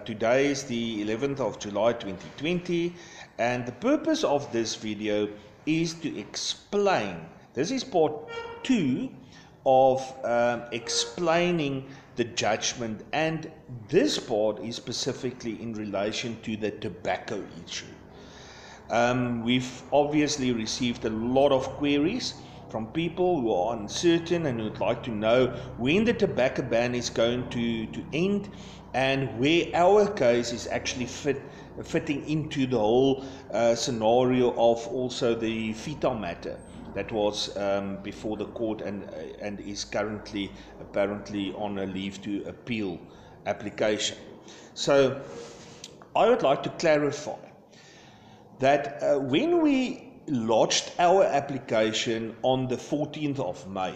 Today is the 11th of July 2020, and the purpose of this video is to explain. This is part 2 of explaining the judgment, and this part is specifically in relation to the tobacco issue. We've obviously received a lot of queries from people who are uncertain and would like to know when the tobacco ban is going to end, and where our case is actually fitting into the whole scenario of also the fetal matter that was before the court and is currently apparently on a leave to appeal application. So I would like to clarify that when we lodged our application on the 14th of May,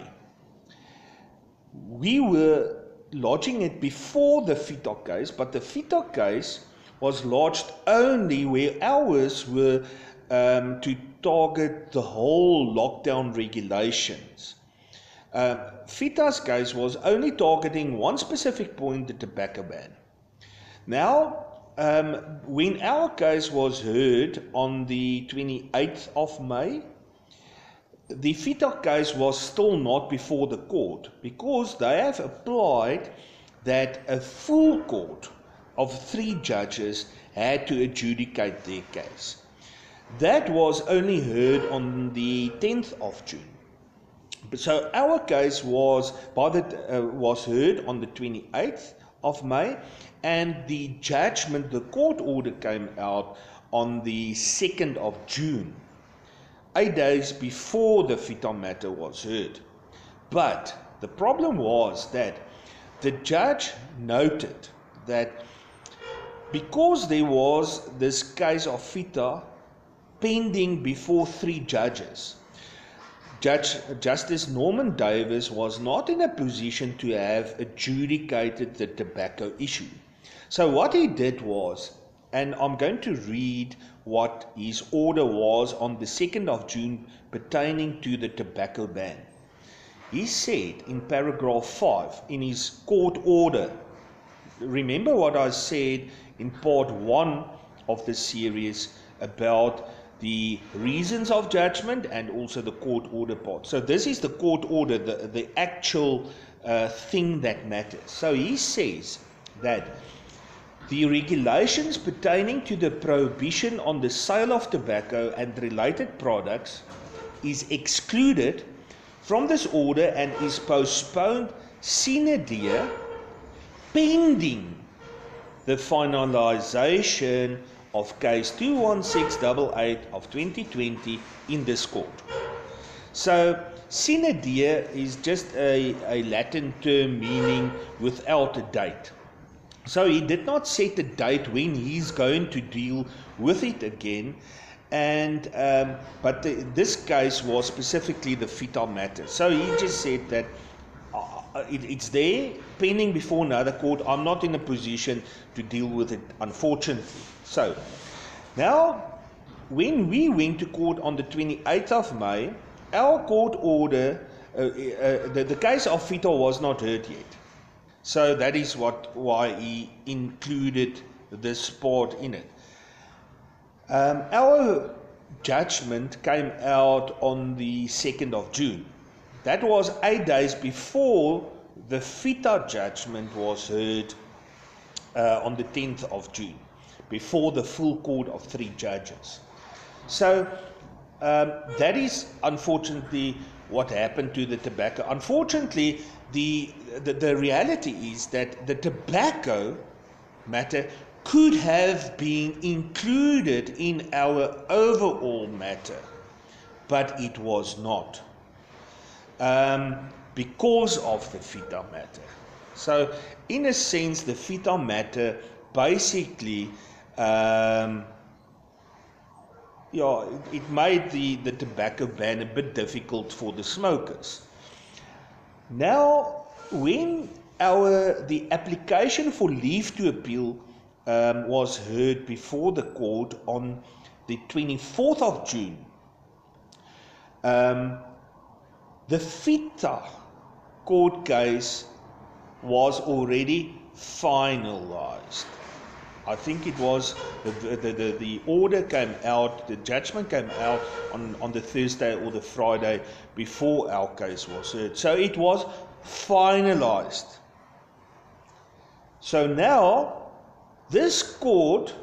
we were lodging it before the fetal case, but the fetal case was lodged only where ours were to target the whole lockdown regulations. Feta's case was only targeting one specific point, the tobacco ban. Now, when our case was heard on the 28th of May, the fetal case was still not before the court because they have applied that a full court of 3 judges had to adjudicate their case. That was only heard on the 10th of June. So our case was heard on the 28th of May, and the judgment, the court order, came out on the 2nd of June, 8 days before the fetal matter was heard. But the problem was that the judge noted that because there was this case of feta pending before 3 judges, Justice Norman Davis was not in a position to have adjudicated the tobacco issue. So what he did was, and I'm going to read what his order was on the 2nd of June pertaining to the tobacco ban. He said in paragraph 5 in his court order, remember what I said in part 1 of the series about the reasons of judgment and also the court order part. So this is the court order, the actual thing that matters. So he says that the regulations pertaining to the prohibition on the sale of tobacco and related products is excluded from this order and is postponed sine die pending the finalization of case 21688 of 2020 in this court. So sine die is just a Latin term meaning without a date. So he did not set a date when he's going to deal with it again, and but this case was specifically the fetal matter. So he just said that it's there pending before another court. I'm not in a position to deal with it, unfortunately. So now, when we went to court on the 28th of May, our court order, the case of fetal was not heard yet. So that is why he included this part in it. Our judgment came out on the 2nd of June. That was 8 days before the feta judgment was heard on the 10th of June, before the full court of 3 judges. So that is unfortunately what happened to the tobacco. Unfortunately, the reality is that the tobacco matter could have been included in our overall matter, but it was not, because of the fetal matter. So in a sense, the fetal matter basically it made the tobacco ban a bit difficult for the smokers. Now, when the application for leave to appeal was heard before the court on the 24th of June, the feta court case was already finalized. I think it was the order came out, the judgment came out on the Thursday or the Friday before our case was heard. So it was finalized. So now, this court,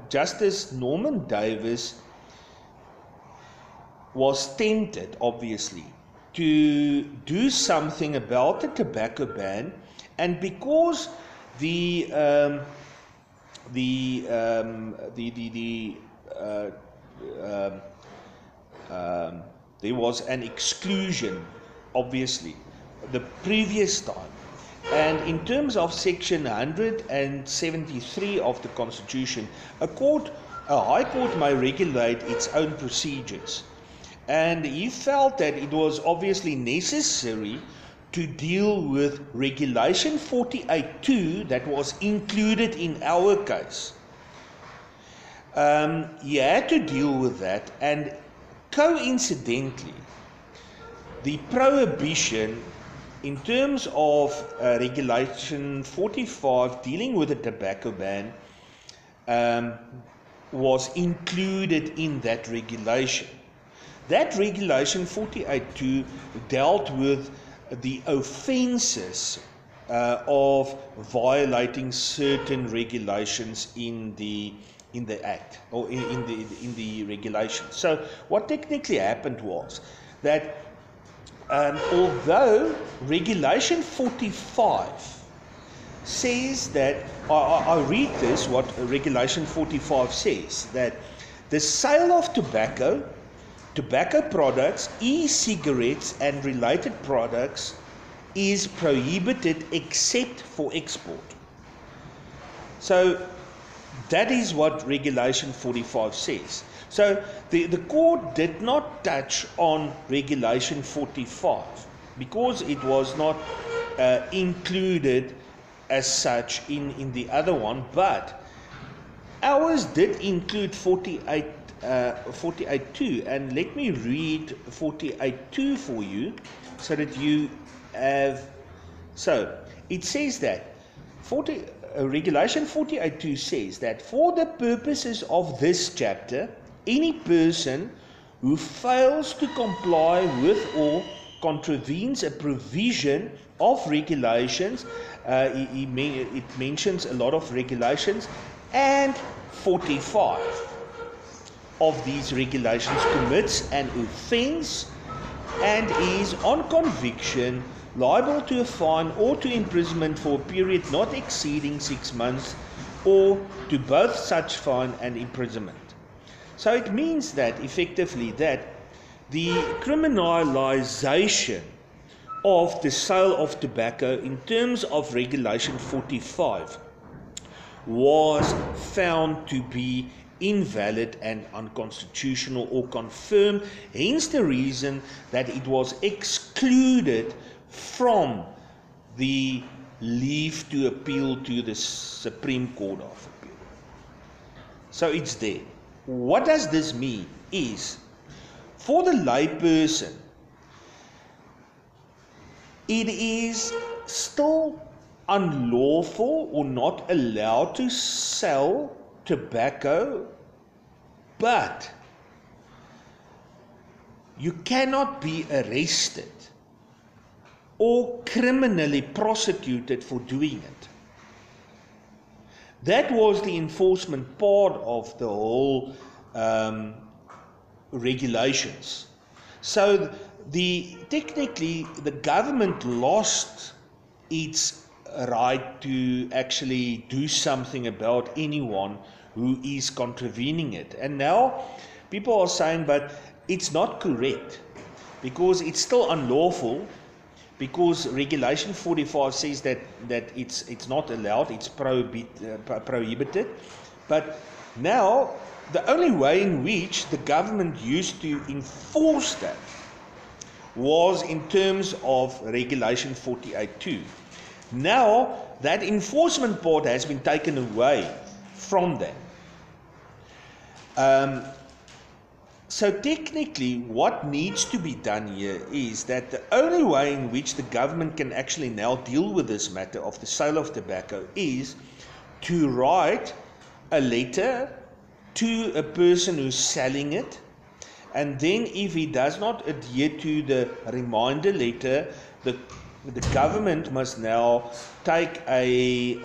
Justice Norman Davis, was tempted, obviously, to do something about the tobacco ban, and because there was an exclusion, obviously, the previous time. And in terms of Section 173 of the Constitution, a High Court may regulate its own procedures. And he felt that it was obviously necessary to deal with Regulation 48.2 that was included in our case. He had to deal with that, and coincidentally, the prohibition in terms of Regulation 45 dealing with the tobacco ban was included in that regulation. That Regulation 48.2 dealt with the offences of violating certain regulations in the Act, or in the regulation. So what technically happened was that although Regulation 45 says that, I read this, what Regulation 45 says, that the sale of tobacco products, e-cigarettes and related products is prohibited except for export. So that is what Regulation 45 says. So the court did not touch on Regulation 45 because it was not included as such in the other one, but ours did include 48.2, and let me read 48.2 for you so that you have. So it says that Regulation 48.2 says that for the purposes of this chapter, any person who fails to comply with or contravenes a provision of regulations, it mentions a lot of regulations, and 45 of these regulations commits an offence and is on conviction liable to a fine or to imprisonment for a period not exceeding 6 months, or to both such fine and imprisonment. So it means that effectively that the criminalization of the sale of tobacco in terms of Regulation 45 was found to be invalid and unconstitutional, or confirmed, hence the reason that it was excluded from the leave to appeal to the Supreme Court of Appeal. So it's there. What does this mean is, for the layperson, it is still unlawful or not allowed to sell tobacco, but you cannot be arrested or criminally prosecuted for doing it. That was the enforcement part of the whole regulations. So technically the government lost its right to actually do something about anyone who is contravening it. And now people are saying, but it's not correct because it's still unlawful, because Regulation 45 says that it's not allowed, it's prohibited. But now the only way in which the government used to enforce that was in terms of Regulation 48.2. Now that enforcement part has been taken away from that. So technically, what needs to be done here is that the only way in which the government can actually now deal with this matter of the sale of tobacco is to write a letter to a person who's selling it, and then if he does not adhere to the reminder letter, the government must now take a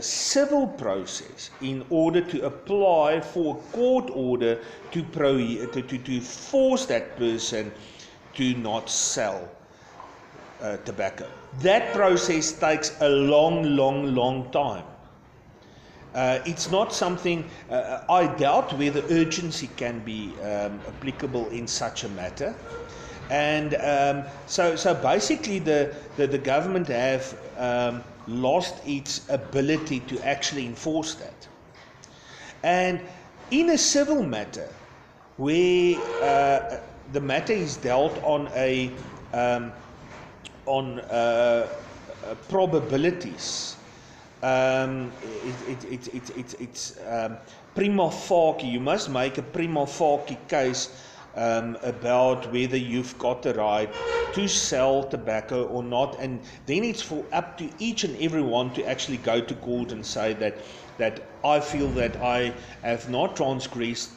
civil process in order to apply for a court order to force that person to not sell tobacco. That process takes a long time. It's not something, I doubt whether urgency can be applicable in such a matter. And so basically the government have lost its ability to actually enforce that. And in a civil matter, where the matter is dealt on probabilities, it's prima facie. You must make a prima facie case about whether you've got the right to sell tobacco or not, and then it's for up to each and every one to actually go to court and say that I feel that I have not transgressed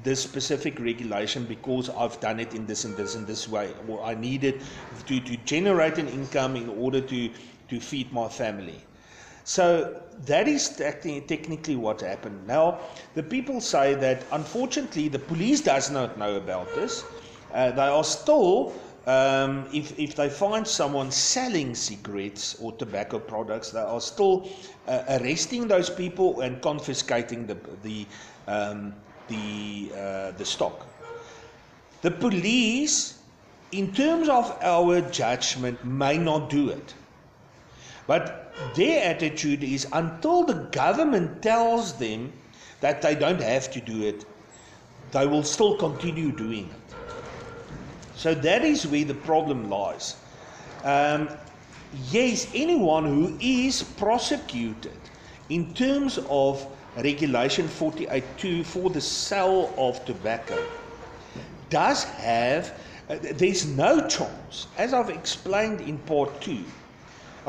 this specific regulation because I've done it in this and this and this way, or I needed to generate an income in order to feed my family. So that is technically what happened. Now, the people say that unfortunately the police does not know about this. They are still, if they find someone selling cigarettes or tobacco products, they are still arresting those people and confiscating the stock. The police, in terms of our judgment, may not do it. But their attitude is until the government tells them that they don't have to do it, they will still continue doing it. So that is where the problem lies. Yes, anyone who is prosecuted in terms of Regulation 48.2 for the sale of tobacco does have, there's no chance, as I've explained in part 2,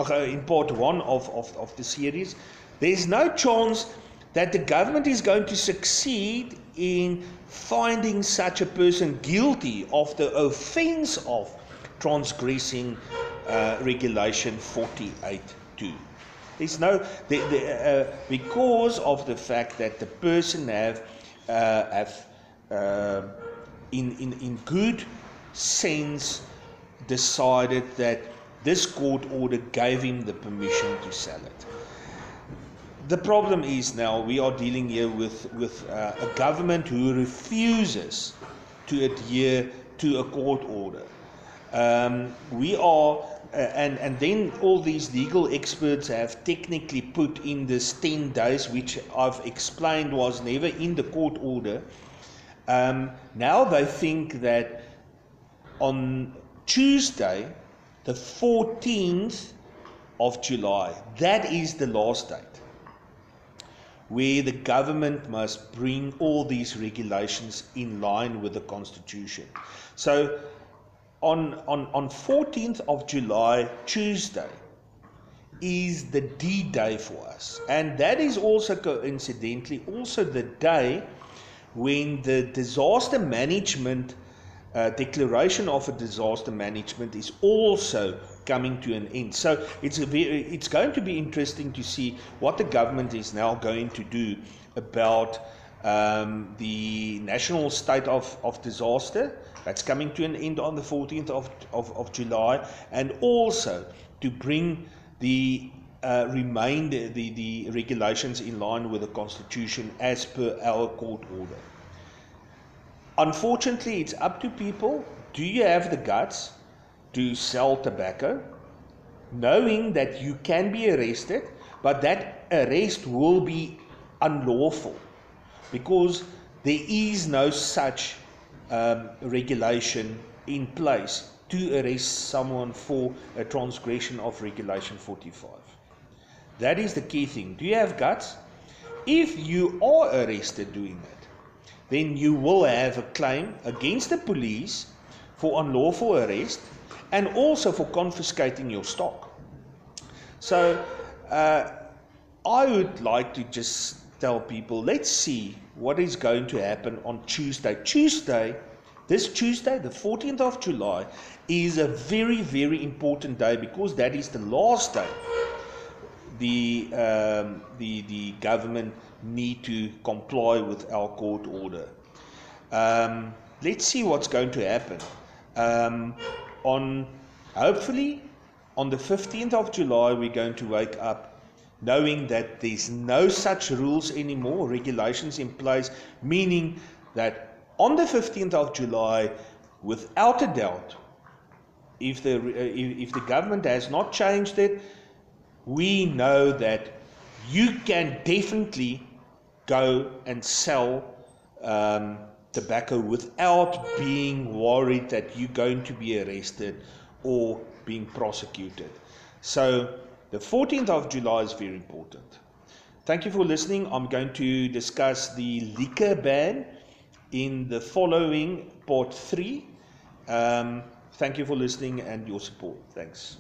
in part 1 of the series, there's no chance that the government is going to succeed in finding such a person guilty of the offense of transgressing Regulation 48.2. There's no, because of the fact that the person have in good sense decided that this court order gave him the permission to sell it. The problem is now we are dealing here with a government who refuses to adhere to a court order. We are, and then all these legal experts have technically put in this 10 days, which I've explained was never in the court order. Now they think that on Tuesday, the 14th of July, that is the last date, where the government must bring all these regulations in line with the Constitution. So on 14th of July, Tuesday, is the D-Day for us. And that is also coincidentally also the day when the disaster management declaration of a disaster management is also coming to an end. So it's going to be interesting to see what the government is now going to do about the national state of disaster that's coming to an end on the 14th of July, and also to bring the remainder, the regulations in line with the Constitution as per our court order. Unfortunately, it's up to people. Do you have the guts to sell tobacco, knowing that you can be arrested, but that arrest will be unlawful because there is no such regulation in place to arrest someone for a transgression of Regulation 45. That is the key thing. Do you have guts? If you are arrested doing that, then you will have a claim against the police for unlawful arrest and also for confiscating your stock. So I would like to just tell people, let's see what is going to happen on Tuesday. This Tuesday, the 14th of July, is a very, very important day because that is the last day the government need to comply with our court order. Let's see what's going to happen. Hopefully on the 15th of July, we're going to wake up knowing that there's no such rules anymore, regulations in place, meaning that on the 15th of July, without a doubt, if the government has not changed it, we know that you can definitely go and sell tobacco without being worried that you're going to be arrested or being prosecuted. So the 14th of July is very important. Thank you for listening. I'm going to discuss the liquor ban in the following part 3. Thank you for listening and your support. Thanks.